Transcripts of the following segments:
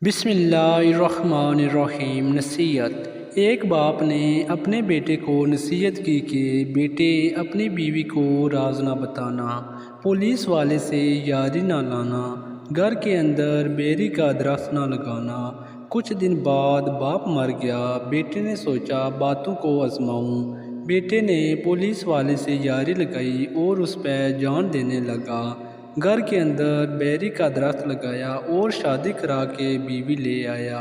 بسم اللہ الرحمن الرحیم۔ نصیحت۔ ایک باپ نے اپنے بیٹے کو نصیحت کی کہ بیٹے اپنی بیوی کو راز نہ بتانا، پولیس والے سے یاری نہ لانا، گھر کے اندر بیری کا درخت نہ لگانا۔ کچھ دن بعد باپ مر گیا۔ بیٹے نے سوچا باتوں کو آزماؤں۔ بیٹے نے پولیس والے سے یاری لگائی اور اس پہ جان دینے لگا۔ گھر کے اندر بیری کا درخت لگایا اور شادی کرا کے بیوی لے آیا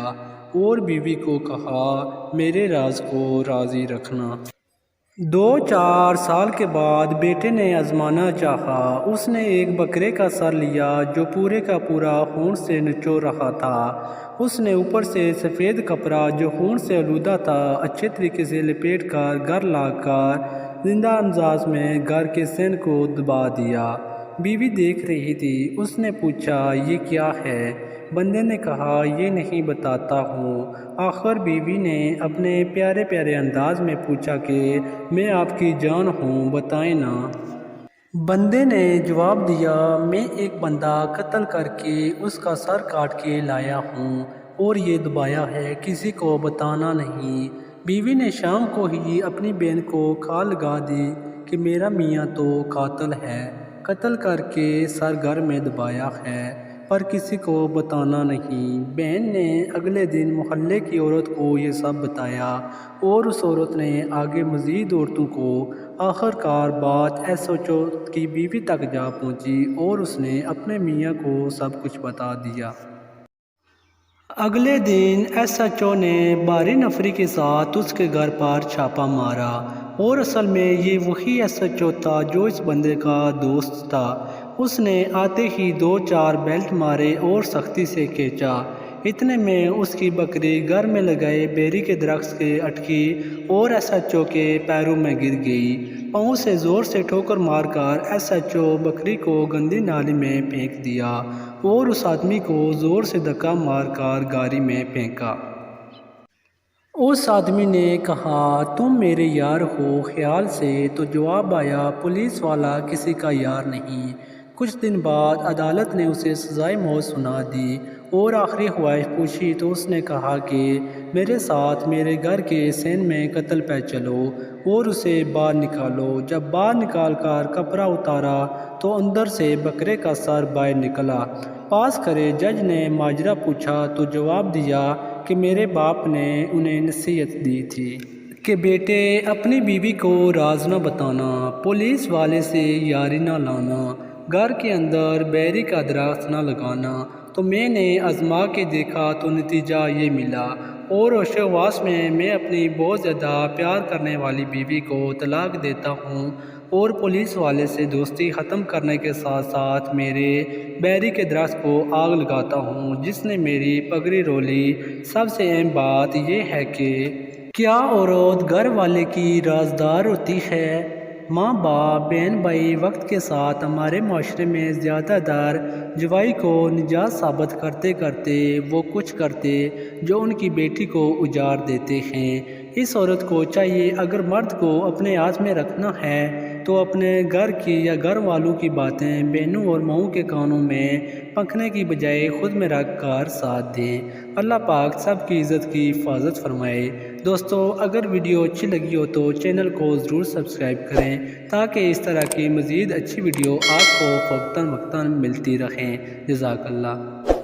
اور بیوی کو کہا میرے راز کو راضی رکھنا۔ 2-4 سال کے بعد بیٹے نے آزمانا چاہا۔ اس نے ایک بکرے کا سر لیا جو پورے کا پورا خون سے نچوڑ رہا تھا۔ اس نے اوپر سے سفید کپڑا جو خون سے آلودہ تھا اچھے طریقے سے لپیٹ کر گھر لا کر زندہ انداز میں گھر کے سین کو دبا دیا۔ بیوی دیکھ رہی تھی۔ اس نے پوچھا یہ کیا ہے؟ بندے نے کہا یہ نہیں بتاتا ہوں۔ آخر بیوی نے اپنے پیارے پیارے انداز میں پوچھا کہ میں آپ کی جان ہوں، بتائیں نا۔ بندے نے جواب دیا میں ایک بندہ قتل کر کے اس کا سر کاٹ کے لایا ہوں اور یہ دبایا ہے، کسی کو بتانا نہیں۔ بیوی نے شام کو ہی اپنی بہن کو کال لگا دی کہ میرا میاں تو قاتل ہے، قتل کر کے سر گھر میں دبایا ہے، پر کسی کو بتانا نہیں۔ بہن نے اگلے دن محلے کی عورت کو یہ سب بتایا اور اس عورت نے آگے مزید عورتوں کو۔ آخر کار بات ایس ایچ او کی بیوی تک جا پہنچی اور اس نے اپنے میاں کو سب کچھ بتا دیا۔ اگلے دن ایس ایچ او نے بھاری نفری کے ساتھ اس کے گھر پر چھاپا مارا اور اصل میں یہ وہی ایس ایچ او تھا جو اس بندے کا دوست تھا۔ اس نے آتے ہی 2-4 بیلٹ مارے اور سختی سے کھینچا۔ اتنے میں اس کی بکری گھر میں لگائے بیری کے درخت سے اٹکی اور ایس ایچ او کے پیروں میں گر گئی۔ پاؤں سے زور سے ٹھوکر مار کر ایس ایچ او بکری کو گندی نالی میں پھینک دیا اور اس آدمی کو زور سے دھکا مار کر گاری میں پھینکا۔ اس آدمی نے کہا تم میرے یار ہو خیال سے؟ تو جواب آیا پولیس والا کسی کا یار نہیں۔ کچھ دن بعد عدالت نے اسے سزائے موت سنا دی اور آخری خواہش پوچھی تو اس نے کہا کہ میرے ساتھ میرے گھر کے سین میں قتل پہ چلو اور اسے باہر نکالو۔ جب باہر نکال کر کپڑا اتارا تو اندر سے بکرے کا سر باہر نکلا۔ پاس کرے جج نے ماجرا پوچھا تو جواب دیا کہ میرے باپ نے انہیں نصیحت دی تھی کہ بیٹے اپنی بیوی کو راز نہ بتانا، پولیس والے سے یاری نہ لانا، گھر کے اندر بیری کا درخت نہ لگانا۔ تو میں نے آزما کے دیکھا تو نتیجہ یہ ملا اور ہوش و حواس میں اپنی بہت زیادہ پیار کرنے والی بیوی کو طلاق دیتا ہوں اور پولیس والے سے دوستی ختم کرنے کے ساتھ ساتھ میرے بیری کے درخت کو آگ لگاتا ہوں جس نے میری پگڑی رو لی۔ سب سے اہم بات یہ ہے کہ کیا عورت گھر والے کی رازدار ہوتی ہے؟ ماں باپ بہن بھائی وقت کے ساتھ ہمارے معاشرے میں زیادہ تر جوائی کو نجات ثابت کرتے کرتے وہ کچھ کرتے جو ان کی بیٹی کو اجاڑ دیتے ہیں۔ اس عورت کو چاہیے اگر مرد کو اپنے ہاتھ میں رکھنا ہے تو اپنے گھر کی یا گھر والوں کی باتیں بہنوں اور ماؤں کے کانوں میں پھونکنے کی بجائے خود میں رکھ کر ساتھ دیں۔ اللہ پاک سب کی عزت کی حفاظت فرمائے۔ دوستو اگر ویڈیو اچھی لگی ہو تو چینل کو ضرور سبسکرائب کریں تاکہ اس طرح کی مزید اچھی ویڈیو آپ کو وقتاً فوقتاً ملتی رہیں۔ جزاک اللہ۔